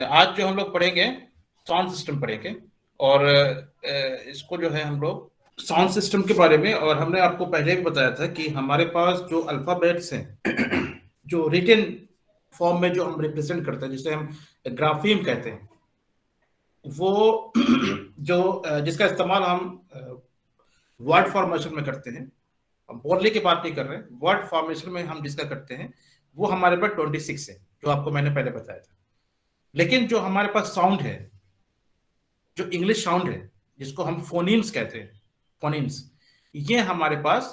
आज जो हम लोग पढ़ेंगे साउंड सिस्टम पढ़ेंगे और इसको जो है हम लोग साउंड सिस्टम के बारे में। और हमने आपको पहले भी बताया था कि हमारे पास जो अल्फाबेट्स हैं जो रिटन फॉर्म में जो हम रिप्रेजेंट करते हैं, जिसे हम ग्राफीम कहते हैं, वो जो जिसका इस्तेमाल हम वर्ड फॉर्मेशन में करते हैं। हम बोलने की बात नहीं कर रहे हैं, वर्ड फॉर्मेशन में हम जिसका करते हैं वो हमारे पास 26 है, जो आपको मैंने पहले बताया था। लेकिन जो हमारे पास साउंड है, जो इंग्लिश साउंड है, जिसको हम फोनीम्स कहते हैं, फोनीम्स, ये हमारे पास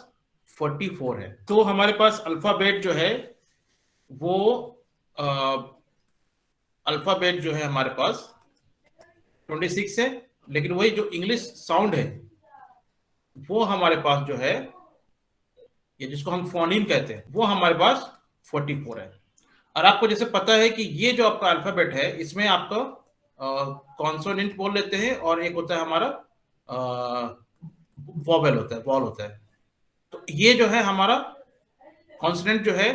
44 है। तो हमारे पास अल्फाबेट जो है वो अल्फाबेट जो है हमारे पास 26 है, लेकिन वही जो इंग्लिश साउंड है वो हमारे पास जो है, ये जिसको हम फोनीम कहते हैं, वो हमारे पास 44 है। और आपको जैसे पता है कि ये जो आपका अल्फाबेट है, इसमें आपका कॉन्सोनेंट बोल लेते हैं और एक होता है हमारा वॉवेल होता है, वॉल होता है। तो ये जो है हमारा कॉन्सोनेंट जो है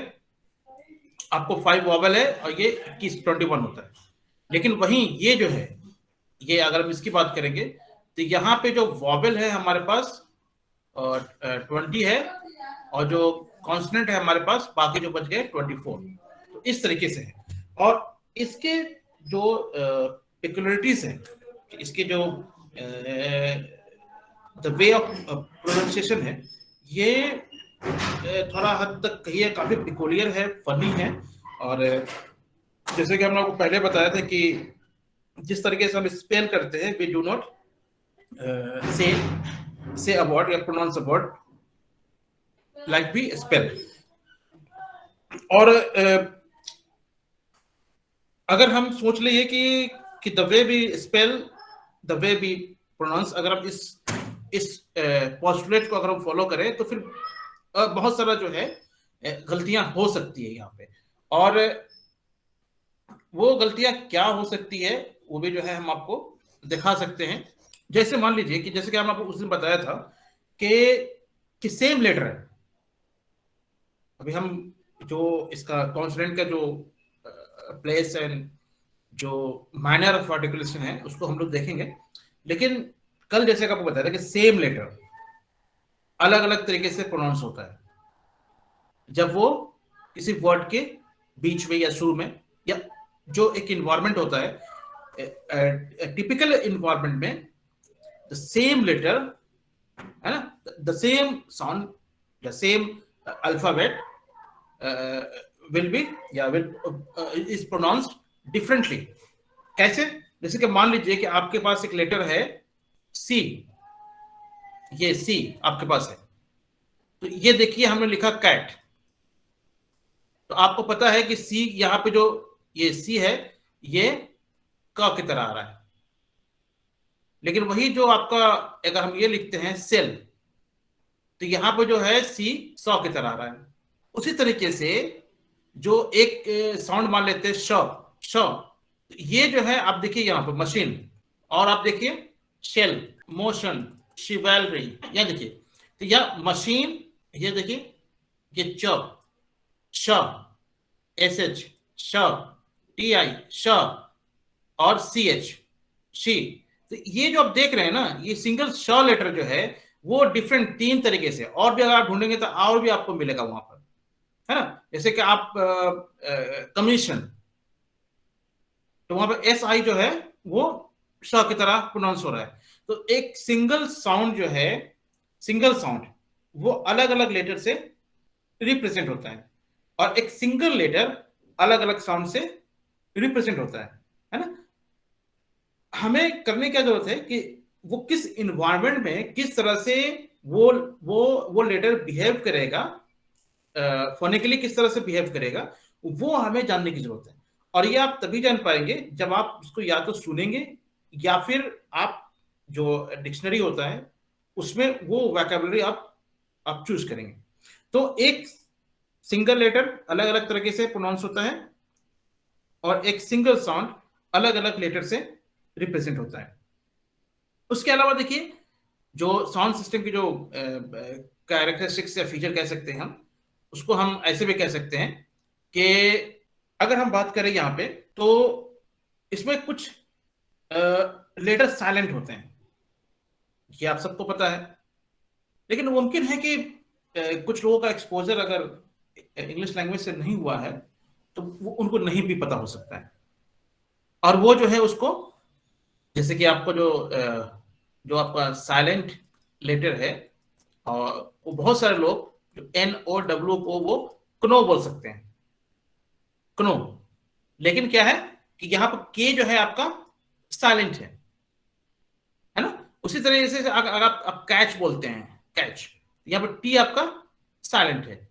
आपको 5 वॉवेल है और ये 21 होता है। लेकिन वहीं ये जो है, ये अगर हम इसकी बात करेंगे तो यहाँ पे जो वॉवेल है हमारे पास 20 है और जो कॉन्सोनेंट है हमारे पास बाकी जो बच गए 24। तो इस तरीके से है। और इसके जो पेक्युलरिटीज हैं, इसके जो द वे ऑफ प्रोनाउंसिएशन है, ये थोड़ा हद तक कहिए काफी पिकुलियर है, फनी है। और जैसे कि हमने आपको पहले बताया था कि जिस तरीके से हम स्पेल करते हैं, we do not say a word या pronounce a word like we spell. और अगर हम सोच लिए कि the way we spell, the way we pronounce, अगर हम इस पोस्टुलेट को अगर हम फॉलो करें तो फिर बहुत सारा जो है गलतियां हो सकती है यहाँ पे। और वो गलतियां क्या हो सकती है वो भी जो है हम आपको दिखा सकते हैं। जैसे मान लीजिए कि जैसे कि हमने आपको उस दिन बताया था कि सेम लेटर है। अभी हम जो इसका कॉन्सोनेंट का जो प्लेस एंड जो माइनर ऑफ आर्टिकुलेशन है उसको हम लोग देखेंगे। लेकिन कल जैसे कि आपको बताया था कि सेम लेटर अलग अलग तरीके से प्रोनाउंस होता है जब वो किसी वर्ड के बीच में या शुरू में, या जो एक इन्वायरमेंट होता है टिपिकल इन्वायरमेंट में, द सेम लेटर है ना, the same sound, the same alphabet will be या विल इज प्रोनाउंस्ड डिफरेंटली। कैसे? जैसे कि मान लीजिए कि आपके पास एक लेटर है सी, ये सी आपके पास है, तो ये देखिए हमने लिखा कैट। तो आपको पता है कि सी, यहाँ पे जो ये सी है ये क की तरह आ रहा है। लेकिन वही जो आपका, अगर हम ये लिखते हैं सेल, तो यहाँ पे जो है सी सौ की तरह आ रहा है। उसी तरीके से जो एक साउंड मान लेते हैं श, श, ये जो है आप देखिए यहाँ पे मशीन, और आप देखिए शेल, मोशन, शिवैलरी, यह देखिए, तो यह मशीन, ये देखिए ये च, श, एस एच, श, टी आई, श, और सी एच, शी। तो ये जो आप देख रहे हैं ना, ये सिंगल श लेटर जो है वो डिफरेंट 3 तरीके से, और भी अगर आप ढूंढेंगे तो और भी आपको मिलेगा वहां पर, है ना। जैसे कि आप कमीशन, तो वहां पर एस आई जो है वो श की तरह प्रोनाउंस हो रहा है। तो एक सिंगल साउंड जो है, सिंगल साउंड, वो अलग अलग लेटर से रिप्रेजेंट होता है, और एक सिंगल लेटर अलग अलग साउंड से रिप्रेजेंट होता है ना। हमें करने की जरूरत है कि वो किस इन्वायरमेंट में किस तरह से वो लेटर बिहेव करेगा, फोनिकली किस तरह से बिहेव करेगा, वो हमें जानने की जरूरत है। और ये आप तभी जान पाएंगे जब आप उसको या तो सुनेंगे या फिर आप जो डिक्शनरी होता है उसमें वो वोकैबुलरी आप चूज करेंगे। तो एक सिंगल लेटर अलग अलग तरीके से प्रोनाउंस होता है और एक सिंगल साउंड अलग अलग लेटर से रिप्रेजेंट होता है। उसके अलावा देखिए, जो साउंड सिस्टम की जो कैरेक्टरिस्टिक्स या फीचर कह सकते हैं हम, उसको हम ऐसे भी कह सकते हैं कि अगर हम बात करें यहाँ पे, तो इसमें कुछ लेटर साइलेंट होते हैं, ये आप सबको पता है। लेकिन मुमकिन है कि कुछ लोगों का एक्सपोजर अगर इंग्लिश लैंग्वेज से नहीं हुआ है तो वो उनको नहीं भी पता हो सकता है। और वो जो है उसको, जैसे कि आपको जो आपका साइलेंट लेटर है, और वो बहुत सारे लोग जो NO को वो क्नो बोल सकते हैं, क्नो। लेकिन क्या है कि यहाँ पर के जो है आपका साइलेंट है ना। उसी तरह से अगर आप कैच बोलते हैं, कैच, यहाँ पर टी आपका साइलेंट है।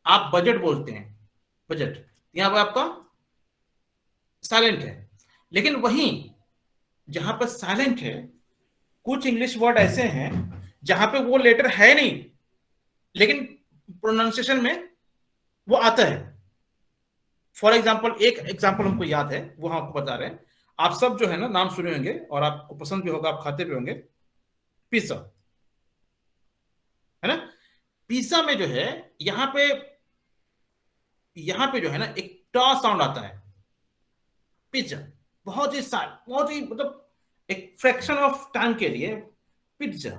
आप बजट बोलते हैं, बजट, यहाँ पर आपका साइलेंट है। लेकिन वहीं जहां पर साइलेंट है, कुछ इंग्लिश वर्ड ऐसे हैं जहां पे वो लेटर है नहीं, लेकिन प्रोनाउंसिएशन में वो आता है। फॉर एग्जाम्पल, एक एग्जाम्पल हमको याद है, वो हम आपको बता रहे हैं। आप सब जो है ना नाम सुने होंगे और आपको पसंद भी होगा, आप खाते भी होंगे, पिज्जा, है ना। पिज्जा में जो है यहाँ पे जो है ना एक टा साउंड आता है, पिज्जा। बहुत ही मतलब एक फ्रैक्शन ऑफ टाइम के लिए पिज्जा,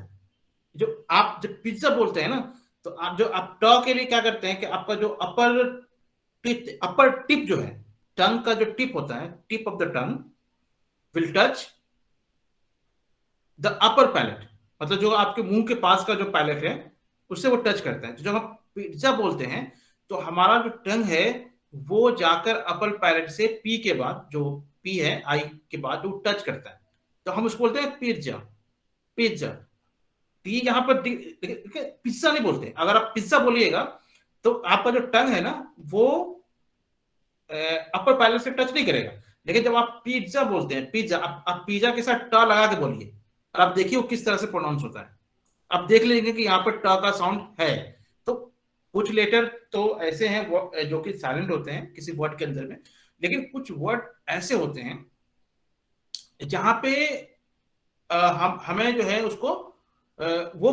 जो आप जब पिज्जा बोलते हैं ना, तो आप ट के लिए क्या करते हैं कि आपका जो अपर टिप जो है, टंग का जो टिप होता है, tip of the tongue will touch the upper palate, मतलब जो आपके मुंह के पास का जो पैलेट है उससे वो टच करता है। तो जब हम पिज्जा बोलते हैं तो हमारा जो टंग है वो जाकर अपर पैलेट से पी के बाद, जो पी है आई के बाद, वो टच करता है, तो हम उसको बोलते हैं पिज्जा, पिज्जा। ये यहाँ पर पिज्जा नहीं बोलते। अगर आप पिज्जा बोलिएगा तो आपका जो टंग है ना वो अपर पैलेट से टच नहीं करेगा। लेकिन जब आप पिज्जा बोलते हैं, पिज्जा, आप पिज्जा के साथ ट लगा के बोलिए और आप देखिए वो किस तरह से प्रोनाउंस होता है। आप देख लेंगे कि यहाँ पर ट का साउंड है। तो कुछ लेटर तो ऐसे हैं जो कि साइलेंट होते हैं किसी वर्ड के अंदर में, लेकिन कुछ वर्ड ऐसे होते हैं जहां पे हम हमें जो है उसको वो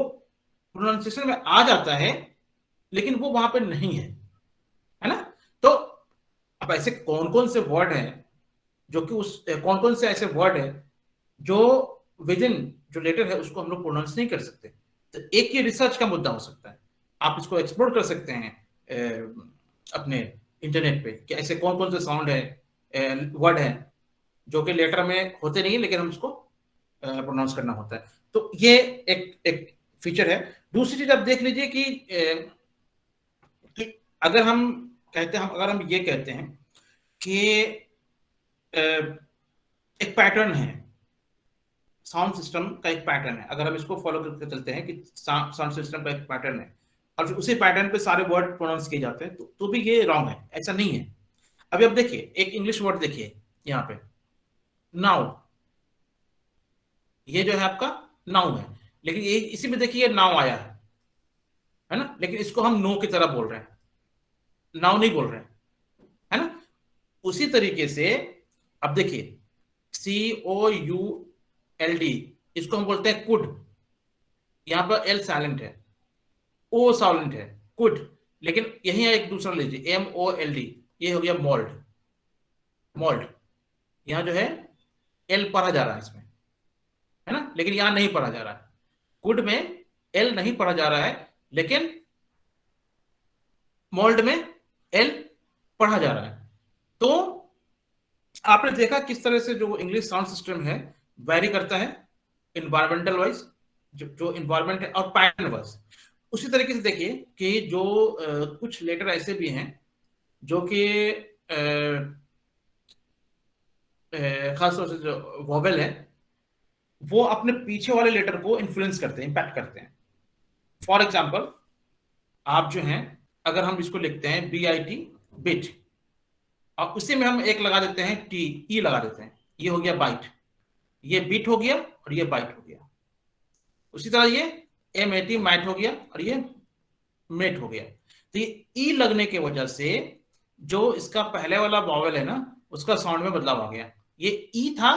प्रोनाउंसिएशन में आ जाता है, लेकिन वो वहां पे नहीं है ना। तो अब ऐसे कौन कौन से वर्ड हैं जो कि उस कौन कौन से ऐसे वर्ड हैं जो विद इन जो लेटर है उसको हम लोग प्रोनाउंस नहीं कर सकते। तो एक ये रिसर्च का मुद्दा हो सकता है, आप इसको एक्सप्लोर कर सकते हैं अपने इंटरनेट पे कि ऐसे कौन कौन से साउंड है, वर्ड है जो कि लेटर में होते नहीं है लेकिन हम उसको प्रोनाउंस करना होता है। तो ये एक एक फीचर है। दूसरी चीज आप देख लीजिए कि अगर हम अगर हम ये कहते हैं कि एक पैटर्न है, साउंड सिस्टम का एक पैटर्न है, अगर हम इसको फॉलो करके चलते हैं कि साउंड सिस्टम का एक पैटर्न है और फिर उसी पैटर्न पे सारे वर्ड प्रोनाउंस किए जाते हैं, तो भी ये रॉन्ग है, ऐसा नहीं है। अभी आप देखिए एक इंग्लिश वर्ड देखिए यहाँ पे, नाउ, ये जो है आपका नाउ है, लेकिन ये इसी में देखिए नाउ आया है ना, लेकिन इसको हम नो की तरह बोल रहे हैं, नाउ नहीं बोल रहे हैं, है ना। उसी तरीके से अब देखिए COULD, इसको हम बोलते हैं कुड, यहां पर एल साइलेंट है, ओ साइलेंट है, कुड। लेकिन यही एक दूसरा लीजिए MOLD, ये हो गया मोल्ड, मोल्ड, यहां जो है एल पढ़ा जा रहा है इसमें, है ना, लेकिन यहां नहीं पढ़ा जा रहा है। कुड में एल नहीं पढ़ा जा रहा है, लेकिन मोल्ड में एल पढ़ा जा रहा है। तो आपने देखा किस तरह से जो इंग्लिश साउंड सिस्टम है वैरी करता है इन्वायरमेंटल वाइज, जो इन्वायरमेंट है, और पैटर्न वाइज। उसी तरीके से देखिए कि जो कुछ लेटर ऐसे भी हैं जो कि खासतौर से जो वोवेल है वो अपने पीछे वाले लेटर को इन्फ्लुएंस करते हैं, इंपैक्ट करते हैं। फॉर एग्जाम्पल, आप जो हैं अगर हम इसको लिखते हैं BIT, बिट, और उसी में हम एक लगा देते हैं ई लगा देते हैं, ये हो गया बाइट, ये बिट हो गया और ये बाइट हो गया। उसी तरह ये MAT, मैट हो गया, और ये मेट हो गया। तो ये ई लगने की वजह से जो इसका पहले वाला वॉवेल है ना उसका साउंड में बदलाव आ गया। ये ई था,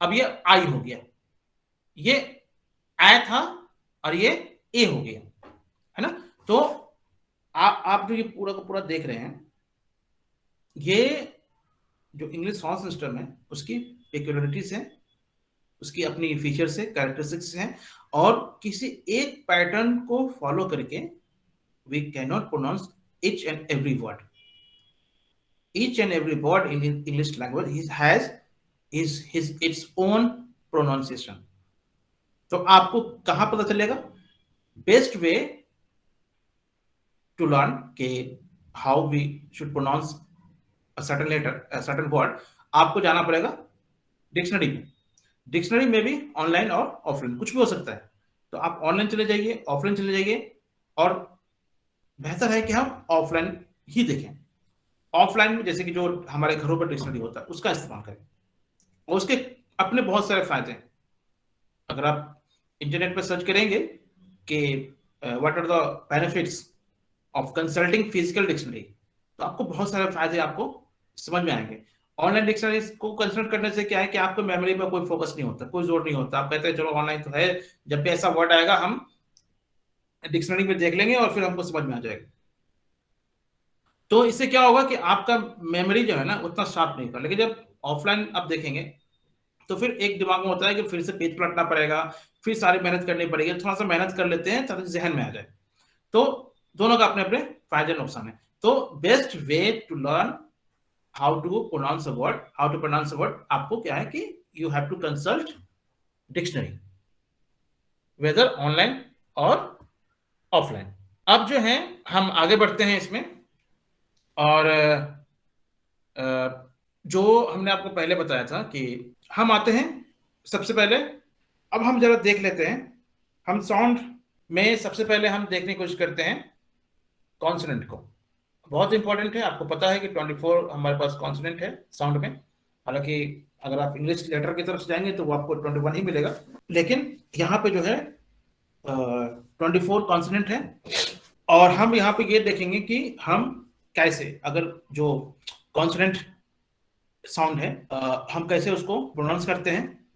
अब ये आई हो गया, ये आई था और ये ए हो गया, है ना। तो आप जो ये पूरा का पूरा देख रहे हैं, ये जो इंग्लिश साउंड सिस्टम है उसकी पेक्युलरिटीज है, उसकी अपनी फीचर्स है, कैरेक्टरिस्टिक्स हैं, और किसी एक पैटर्न को फॉलो करके we can not pronounce each and every word. Each and every word in English language has his its own pronunciation. तो आपको कहां पता चलेगा? बेस्ट वे टू लर्न के how we should pronounce a certain letter, a certain word, आपको जाना पड़ेगा dictionary में. डिक्शनरी में भी ऑनलाइन और ऑफलाइन कुछ भी हो सकता है. तो आप ऑनलाइन चले जाइए, ऑफलाइन चले जाइए, और बेहतर है कि हम ऑफलाइन ही देखें. ऑफलाइन में जैसे कि जो हमारे घरों पर डिक्शनरी होता है उसका इस्तेमाल करें, और उसके अपने बहुत सारे फायदे हैं. अगर आप इंटरनेट पर सर्च करेंगे कि what are the benefits of consulting physical dictionary, तो आपको बहुत सारे फायदे आपको समझ में आएंगे. ऑनलाइन डिक्शनरी को कंसल्ट करने से क्या है कि आपको मेमोरी पर कोई फोकस नहीं होता, कोई जोर नहीं होता. आप कहते हैं चलो ऑनलाइन तो है, जब भी ऐसा वर्ड आएगा हम डिक्शनरी में देख लेंगे और फिर हमको समझ में आ जाएगा. तो इससे क्या होगा कि आपका मेमोरी जो है ना उतना शार्प नहीं होगा. लेकिन जब ऑफलाइन आप देखेंगे तो फिर एक दिमाग में होता है कि फिर से पेज पलटना पड़ेगा, फिर सारी मेहनत करनी पड़ेगी. थोड़ा सा मेहनत कर लेते हैं ताकि जहन में आ जाए. तो दोनों का अपने अपने फायदे नुकसान है. तो best way to learn how to pronounce a word, how to pronounce a word, आपको क्या है कि you have to consult dictionary, whether online or offline. अब जो है हम आगे बढ़ते हैं इसमें, और जो हमने आपको पहले बताया था कि हम आते हैं सबसे पहले. अब हम जरा देख लेते हैं, हम साउंड में सबसे पहले हम देखने की कोशिश करते हैं कॉन्सोनेंट को. बहुत इंपॉर्टेंट है. आपको पता है कि 24 हमारे पास कॉन्सोनेंट है साउंड में. हालांकि अगर आप इंग्लिश लेटर की तरफ से जाएंगे तो वो आपको 21 ही मिलेगा, लेकिन यहाँ पे जो है 24 कॉन्सोनेंट है. और हम यहाँ पे ये देखेंगे कि हम कैसे, अगर जो कॉन्सोनेंट साउंड है हम कैसे उसको प्रोनाउंस करते हैं,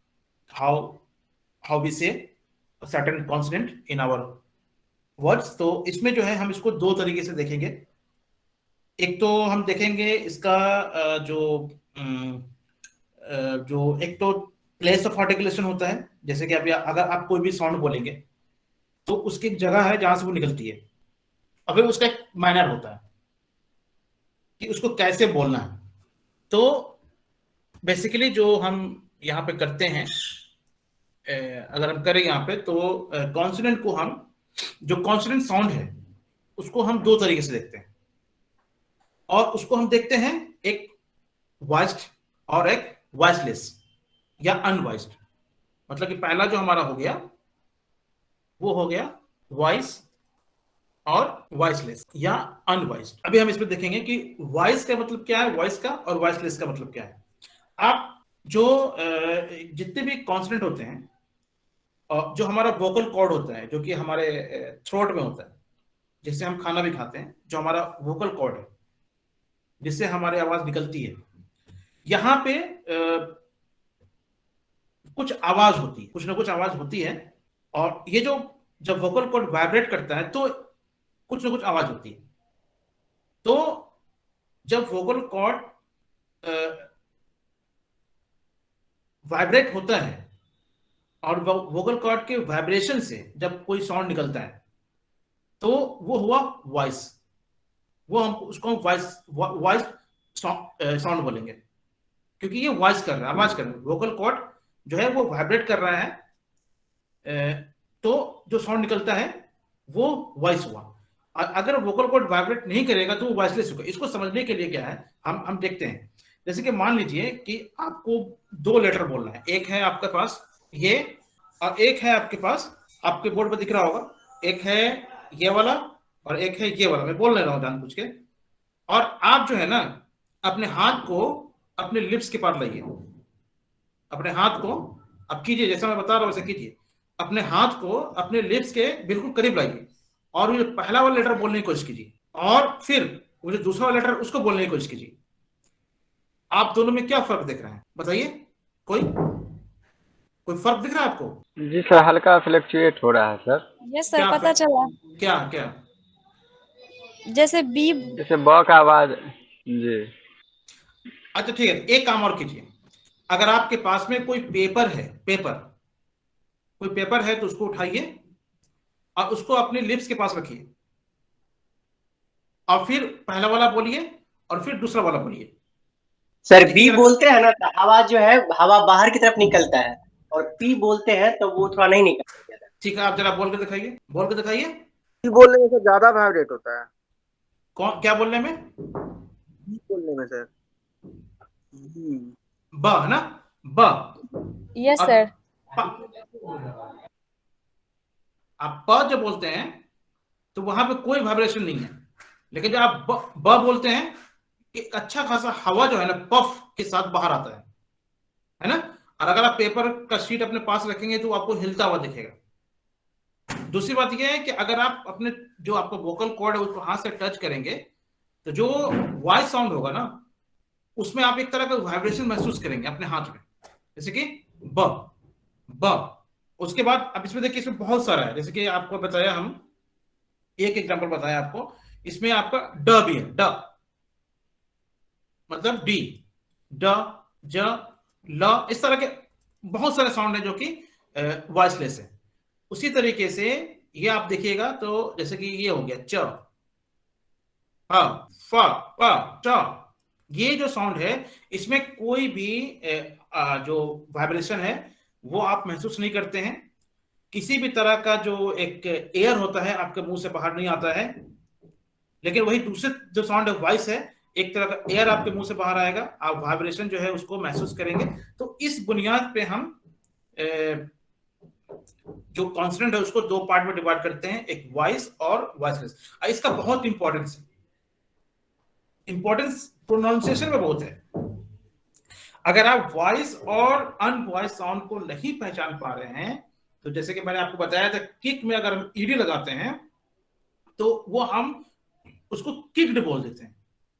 how we say certain consonant in our words. तो इसमें जो है हम इसको दो तरीके से देखेंगे. एक तो हम देखेंगे इसका जो एक तो प्लेस ऑफ आर्टिकुलेशन होता है. जैसे कि अभी अगर आप कोई भी साउंड बोलेंगे तो उसकी एक जगह है जहां से वो निकलती है, और फिर उसका एक मैनर होता है कि उसको कैसे बोलना है. तो बेसिकली जो हम यहाँ पे करते हैं, अगर हम करें यहाँ पे, तो कॉन्सोनेंट को हम, जो कॉन्सोनेंट साउंड है उसको हम दो तरीके से देखते हैं. और उसको हम देखते हैं एक वॉइस्ड और एक वॉइसलेस या अनवॉइस्ड. मतलब कि पहला जो हमारा हो गया वो हो गया वॉइस और वॉइसलेस या अनवॉइस्ड. अभी हम इसमें देखेंगे कि वॉइस का मतलब क्या है, वॉइस का, और वॉइसलेस का मतलब क्या है. आप जो जितने भी कॉन्सोनेंट होते हैं, जो हमारा वोकल कॉर्ड होता है जो कि हमारे थ्रोट में होता है, जिससे हम खाना भी खाते हैं, जो हमारा वोकल कॉर्ड है जिससे हमारी आवाज निकलती है, यहाँ पे कुछ आवाज होती है, कुछ ना कुछ आवाज होती है. और ये जो जब वोकल कॉर्ड वाइब्रेट करता है तो कुछ ना कुछ आवाज होती है. तो जब वोकल कॉर्ड वाइब्रेट होता है और वोकल कॉर्ड के वाइब्रेशन से जब कोई साउंड निकलता है तो वो हुआ वॉइस. वो हम उसको वॉइस साउंड बोलेंगे, क्योंकि ये वॉइस कर रहा है, आवाज कर रहा है. वोकल कॉर्ड जो है वो वाइब्रेट कर रहा है, तो जो साउंड निकलता है वो वॉइस हुआ. अगर वोकल कॉर्ड वाइब्रेट नहीं करेगा तो वो वॉइसलेस होगा. इसको समझने के लिए क्या है, हम देखते हैं. जैसे कि मान लीजिए कि आपको दो लेटर बोलना है. एक है आपके पास ये, और एक है आपके पास, आपके बोर्ड पर दिख रहा होगा, एक है ये वाला और एक है ये वाला. मैं बोल ले रहा हूँ जानबूझ के. और आप जो है ना अपने हाथ को अपने लिप्स के पास लाइए. अपने हाथ को अब कीजिए, जैसा मैं बता रहा हूं वैसे कीजिए. अपने हाथ को अपने लिप्स के बिल्कुल करीब लाइए और ये पहला वाला लेटर बोलने की कोशिश कीजिए, और फिर वो जो दूसरा वाला लेटर उसको बोलने की कोशिश कीजिए. आप दोनों में क्या फर्क दिख रहा है बताइए? कोई कोई फर्क दिख रहा है आपको? जी सर, हल्का फ्लक्चुएट हो रहा है सर. यस सर, पता चला. क्या क्या? जैसे बी, जैसे ब का आवाज. जी अच्छा ठीक है, एक काम और कीजिए, अगर आपके पास में कोई पेपर है, कोई पेपर है तो उसको उठाइए और उसको अपने लिप्स के पास रखिए, और फिर पहला वाला बोलिए और फिर दूसरा वाला बोलिए। सर बी देखिएगा। बोलते हैं ना तो हवा जो है हवा बाहर की तरफ निकलता है, और पी बोलते हैं तो वो थोड़ा नहीं निकलता है। ठीक है, आप जरा बोल के दिखाइए, बोल के दिखाइए। बी बोलने में सर ज्यादा वाइब्रेट होता है। कौन क्या बोलने में? बी बोलने में सर ब है ना, ब। यस अब सर। आप प जब बोलते हैं तो वहां पे कोई वाइब्रेशन नहीं है, लेकिन जब आप ब बोलते हैं, एक अच्छा खासा हवा जो है ना पफ के साथ बाहर आता है ना। और अगर आप पेपर का शीट अपने पास रखेंगे तो आपको हिलता हुआ दिखेगा। दूसरी बात यह है कि अगर आप अपने जो आपका वोकल कॉर्ड है उसको हाथ से टच करेंगे तो जो वॉइस साउंड होगा ना उसमें आप एक तरह का वाइब्रेशन महसूस करेंगे अपने हाथ में, जैसे कि ब ब। उसके बाद अब इसमें देखिए, इसमें बहुत सारा है, जैसे कि आपको बताया, हम एक एग्जांपल बताया आपको, इसमें आपका ड भी है, ड मतलब डी, ड, ज, ल, इस तरह के बहुत सारे साउंड है जो कि वॉइसलेस है। उसी तरीके से ये आप देखिएगा तो जैसे कि ये हो गया च, फ, प, च, ये जो साउंड है इसमें कोई भी जो वाइब्रेशन है वो आप महसूस नहीं करते हैं। किसी भी तरह का जो एक एयर होता है आपके मुंह से बाहर नहीं आता है, लेकिन वही दूसरे जो साउंड है वॉइस है, एक तरह का एयर आपके मुंह से बाहर आएगा, आप वाइब्रेशन जो है उसको महसूस करेंगे। तो इस बुनियाद पे हम जो कॉन्सोनेंट है उसको दो पार्ट में डिवाइड करते हैं, एक वॉइस और वॉइसलेस। इसका बहुत इंपॉर्टेंस प्रोनाउंसिएशन में बहुत है। अगर आप वॉइस और अनवॉइस साउंड को नहीं पहचान पा रहे हैं तो जैसे कि मैंने आपको बताया था, किक में अगर हम ईडी लगाते हैं तो वो हम उसको किक्ड बोल देते हैं,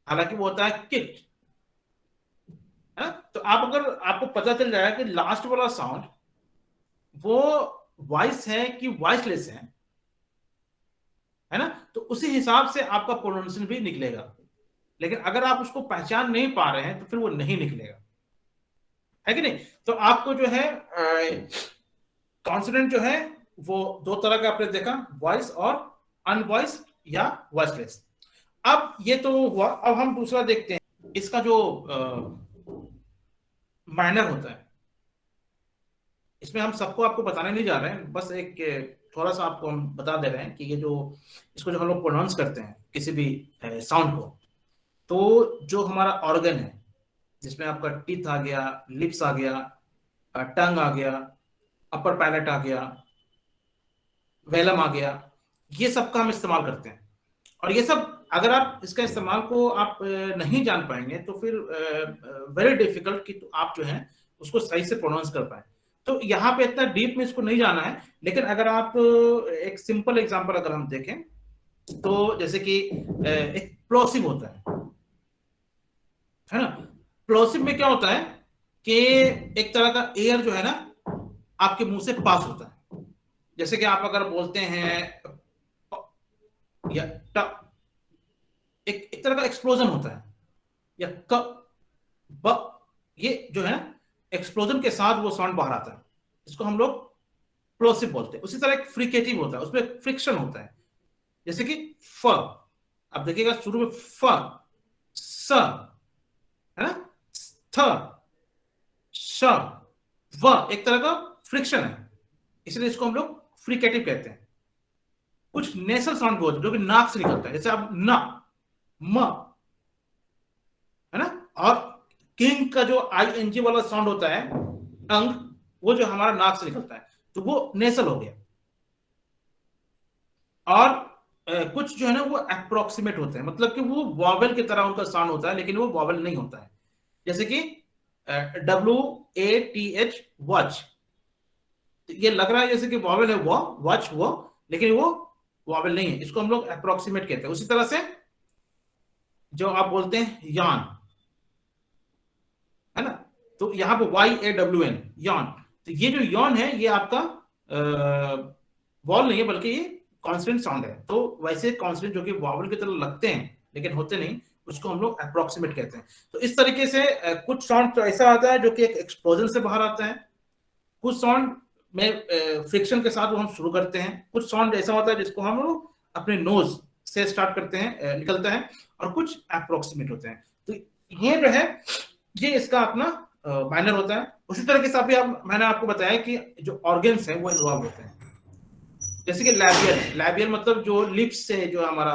हालांकि वो होता है किक्ड। तो आप अगर आपको पता चल जाएगा कि लास्ट वाला साउंड वो वॉइस है कि वॉइसलेस है ना, तो उसी हिसाब से आपका प्रोनाउंसिएशन भी निकलेगा। लेकिन अगर आप उसको पहचान नहीं पा रहे हैं तो फिर वो नहीं निकलेगा, है कि नहीं। तो आपको जो है कॉन्सोनेंट जो है वो दो तरह का आपने देखा, वॉइस और अनवॉइस या वॉइसलेस। अब ये तो हुआ, अब हम दूसरा देखते हैं, इसका जो माइनर होता है। इसमें हम सबको आपको बताने नहीं जा रहे हैं, बस एक थोड़ा सा आपको हम बता दे रहे हैं कि ये जो इसको जो हम लोग प्रोनाउंस करते हैं किसी भी साउंड को, तो जो हमारा ऑर्गन है जिसमें आपका टीथ आ गया, लिप्स आ गया, टंग आ गया, अपर पैलेट आ गया, वेलम आ गया, ये सब का हम इस्तेमाल करते हैं। और ये सब अगर आप इसका इस्तेमाल को आप नहीं जान पाएंगे तो फिर वेरी डिफिकल्ट कि तो आप जो है उसको सही से प्रोनाउंस कर पाए। तो यहाँ पे इतना डीप में इसको नहीं जाना है, लेकिन अगर आप एक सिंपल एग्जांपल अगर हम देखें तो जैसे कि एक प्लोसिव होता है ना। प्लोसिव में क्या होता है कि एक तरह का एयर जो है ना आपके मुंह से पास होता है। जैसे कि आप अगर बोलते हैं या ट, एक तरह का एक्सप्लोजन होता है, या क, ब, ये जो है ना एक्सप्लोजन के साथ वो साउंड बाहर आता है, इसको हम लोग प्लोसिव बोलते हैं। उसी तरह एक फ्रिकेटिव होता है, उसमें फ्रिक्शन होता है, जैसे कि फ, अब देखिएगा शुरू में फ, स, है ना, थ, श, व, एक तरह का फ्रिक्शन है, इसलिए इसको हम लोग फ्रिकेटिव कहते हैं। कुछ नेसल साउंड भी होता है जो कि नाक से निकलता है, जैसे अब न, म, है ना। और किंग का जो ING वाला साउंड होता है अंग, वो जो हमारा नाक से निकलता है, तो वो नेसल हो गया। और कुछ जो है ना वो अप्रोक्सीमेट होते हैं, मतलब कि वो वॉवेल की तरह उनका साउंड होता है लेकिन वो वॉवेल नहीं होता है, जैसे कि WATH वॉच, ये लग रहा है जैसे कि वॉवेल है वो वॉच वो, लेकिन वो वॉवेल नहीं है, इसको हम लोग अप्रोक्सीमेट कहते हैं। उसी तरह से जो आप बोलते हैं यान, है ना, तो यहां पे YAWN यान, तो ये जो यान है ये आपका वॉल नहीं है बल्कि ये कॉन्सोनेंट साउंड है। तो वैसे कॉन्सोनेंट जो कि वॉवल की तरह लगते हैं लेकिन होते नहीं, उसको हम लोग अप्रोक्सीमेट कहते हैं। तो इस तरीके से कुछ साउंड तो ऐसा आता है जो कि एक एक्सप्लोजन से बाहर आता है, कुछ साउंड में फ्रिक्शन के साथ वो हम शुरू करते हैं, कुछ साउंड ऐसा होता है जिसको हम लोग अपने नोज से स्टार्ट करते हैं, निकलता है, और कुछ अप्रोक्सीमेट होते हैं। तो ये जो है ये इसका अपना माइनर होता है। उसी तरीके से अभी मैंने आपको बताया कि जो ऑर्गन्स हैं वो इन्वॉल्व होते हैं, जैसे कि लैबियल मतलब जो लिप्स से जो हमारा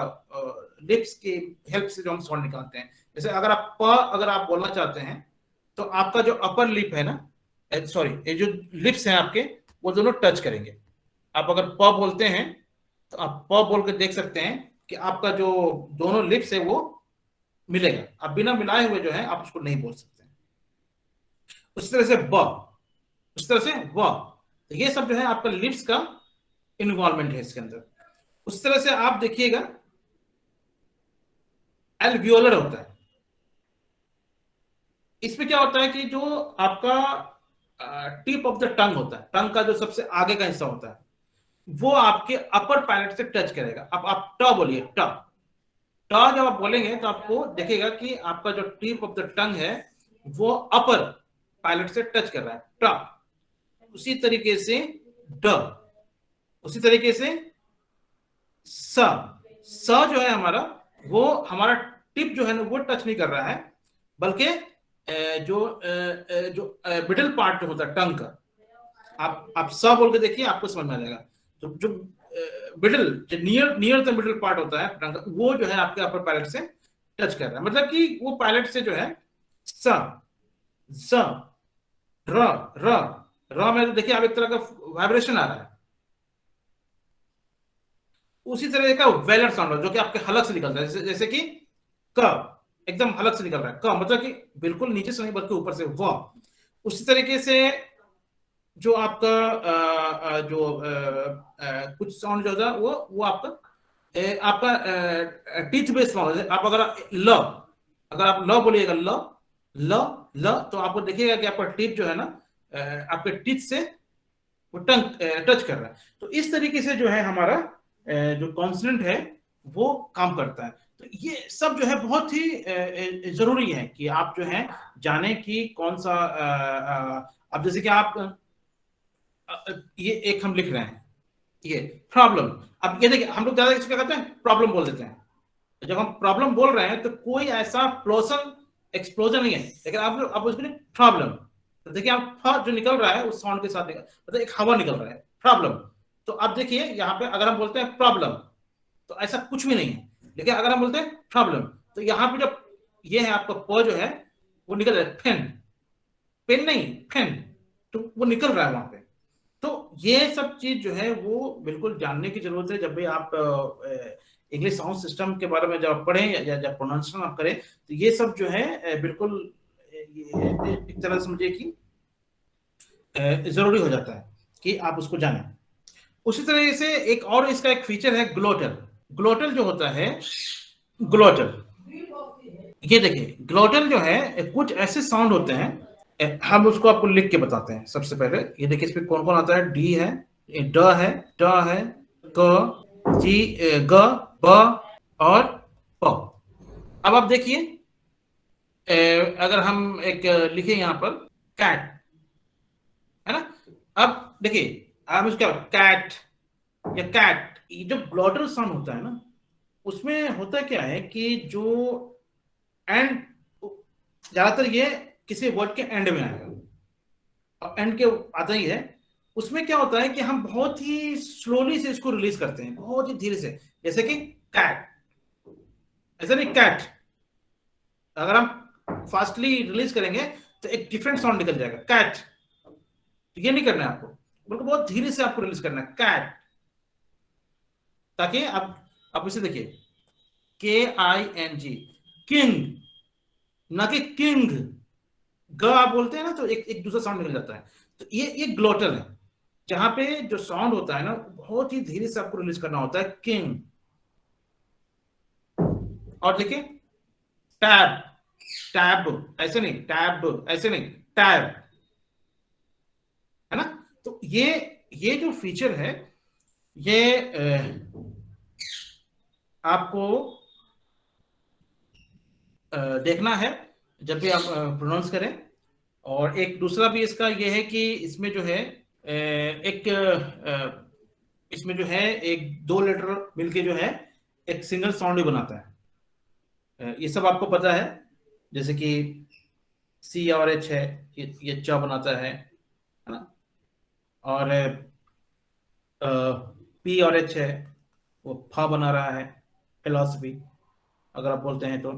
लिप्स की हेल्प से जो हम साउंड निकालते हैं। जैसे अगर आप बोलना चाहते हैं तो आपका जो अपर लिप है ना, सॉरी ये जो लिप्स हैं आपके वो दोनों टच करेंगे। आप अगर प बोलते हैं तो आप प बोल के देख सकते हैं कि आपका जो दोनों लिप्स है वो मिलेगा। आप बिना मिलाए हुए जो है आप उसको नहीं बोल सकते। उस तरह से उस तरह से तो ये सब जो है आपका लिप्स का इन्वॉल्वमेंट है इसके अंदर। उस तरह से आप देखिएगा एल्वियोलर होता है। इसमें क्या होता है कि जो आपका टिप ऑफ द टंग होता है, टंग का जो सबसे आगे का हिस्सा होता है, वो आपके अपर पैलेट से टच करेगा। अब आप ट बोलिए, ट जब आप बोलेंगे तो आपको देखिएगा कि आपका जो टिप ऑफ द टंग है वो अपर पैलेट से टच कर रहा है, ट। उसी तरीके से ड, उसी तरीके से स जो है हमारा, वो हमारा टिप जो है ना वो टच नहीं कर रहा है, बल्कि जो मिडिल पार्ट जो होता है टंग का, आप स बोल के देखिए आपको समझ में आ जाएगा। तो जो मिडिल, जो नियर द मिडिल पार्ट होता है टंग का, वो जो है आपके अपर पैलेट से टच कर रहा है। मतलब कि वो पैलेट से जो है स ज र में देखिए आप एक तरह का वाइब्रेशन आ रहा है। उसी तरह का वेलर साउंड जो कि आपके हलक से निकलता है, जैसे कि क एकदम हलक से निकल रहा है, क मतलब कि बिल्कुल नीचे से नहीं बल्कि ऊपर से व। उसी तरीके से जो आपका कुछ साउंड जो होता है वो आपका टीथ बेस्ड साउंड है। आप अगर आप ल बोलिएगा, ल तो आपको देखिएगा कि आपका टीथ जो है ना आपके टीथ से वो टंग टच कर रहा है। तो इस तरीके से जो है हमारा जो कॉन्सोनेंट है वो काम करता है। तो ये सब जो है बहुत ही जरूरी है कि आप जो है जाने कि कौन सा अब जैसे कि आप ये एक हम लिख रहे हैं, ये प्रॉब्लम। अब ये देखिए हम लोग ज्यादा इसको क्या करते हैं, प्रॉब्लम बोल देते हैं। जब हम प्रॉब्लम बोल रहे हैं तो कोई ऐसा एक्सप्लोजन नहीं है, लेकिन आप उसके लिए प्रॉब्लम, तो देखिए आप जो निकल रहा है उस साउंड के साथ मतलब एक हवा निकल रहा है, प्रॉब्लम। तो अब देखिए यहाँ पे अगर हम बोलते हैं प्रॉब्लम तो ऐसा कुछ भी नहीं है, लेकिन अगर हम बोलते हैं प्रॉब्लम तो यहाँ पे जब ये है आपका प जो है वो निकल रहा है, पेन नहीं पेन, तो वो निकल रहा है वहां पे। तो ये सब चीज जो है वो बिल्कुल जानने की जरूरत है। जब भी आप इंग्लिश साउंड सिस्टम के बारे में जब पढ़ें या जब प्रोनाउंसिएशन आप करें तो ये सब जो है बिल्कुल एक तरह समझिए कि जरूरी हो जाता है कि आप उसको जानें। उसी तरह से एक और इसका एक फीचर है ग्लोटल। ग्लोटल जो होता है, ग्लोटल, ये देखिए ग्लोटल जो है कुछ ऐसे साउंड होते हैं, हम उसको आपको लिख के बताते हैं। सबसे पहले ये देखिए इसमें कौन कौन आता है, डी है, ड है, ट है, क, जी, ग, ब और प। अब आप देखिए अगर हम एक लिखे यहाँ पर कैट, है ना। अब देखिए आप इसका कैट या कैट, ये जो ग्लोटल साउंड होता है ना उसमें होता क्या है कि जो एंड, ज्यादातर ये किसी वर्ड के एंड में आएगा, और एंड के आता ही है। उसमें क्या होता है कि हम बहुत ही स्लोली से इसको रिलीज करते हैं, बहुत ही धीरे से, जैसे कि कैट, ऐसा नहीं कैट। अगर हम फास्टली रिलीज करेंगे तो एक डिफरेंट साउंड निकल जाएगा, कैट। तो ये नहीं करना है आपको, बल्कि बहुत धीरे से आपको रिलीज करना है, कैट, ताकि आप इसे देखिए KING, किंग, ना कि किंग। ग आप बोलते हैं ना तो एक दूसरा साउंड निकल जाता है। तो ये ग्लोटल है, जहां पे जो साउंड होता है ना बहुत ही धीरे से आपको रिलीज करना होता है, किंग। और देखिए टैब, टैब ऐसे नहीं, टैब ऐसे नहीं, टैब, है ना। तो ये जो फीचर है ये आपको देखना है जब भी आप प्रोनाउंस करें। और एक दूसरा भी इसका ये है कि इसमें जो है इसमें जो है एक दो लेटर मिलके जो है एक सिंगल साउंड भी बनाता है। ये सब आपको पता है, जैसे कि सी और एच है, ये च बनाता है ना। और पी और एच है, वो फा बना रहा है, फिलॉसफी अगर आप बोलते हैं तो।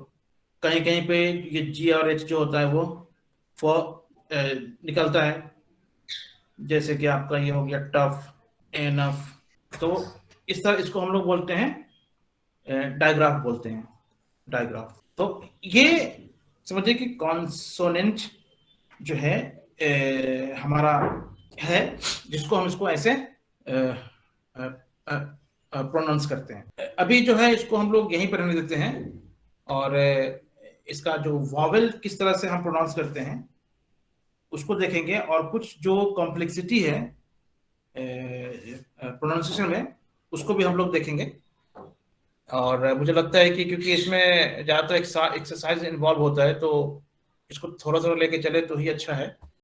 कहीं कहीं पे ये जी और एच जो होता है वो निकलता है, जैसे कि आपका ये हो गया टफ, एनफ। तो इस तरह इसको हम लोग बोलते हैं डायग्राफ बोलते हैं, डायग्राफ। तो ये समझिए कि कॉन्सोनेंट जो है हमारा है, जिसको हम इसको ऐसे प्रोनाउंस करते हैं। अभी जो है इसको हम लोग यहीं पर रहने देते हैं, और इसका जो वॉवेल किस तरह से हम प्रोनाउंस करते हैं उसको देखेंगे, और कुछ जो कॉम्प्लेक्सिटी है प्रोनाउंसिएशन में उसको भी हम लोग देखेंगे। और मुझे लगता है कि क्योंकि इसमें ज़्यादातर एक्सरसाइज इन्वॉल्व होता है, तो इसको थोड़ा थोड़ा लेके चले तो ही अच्छा है।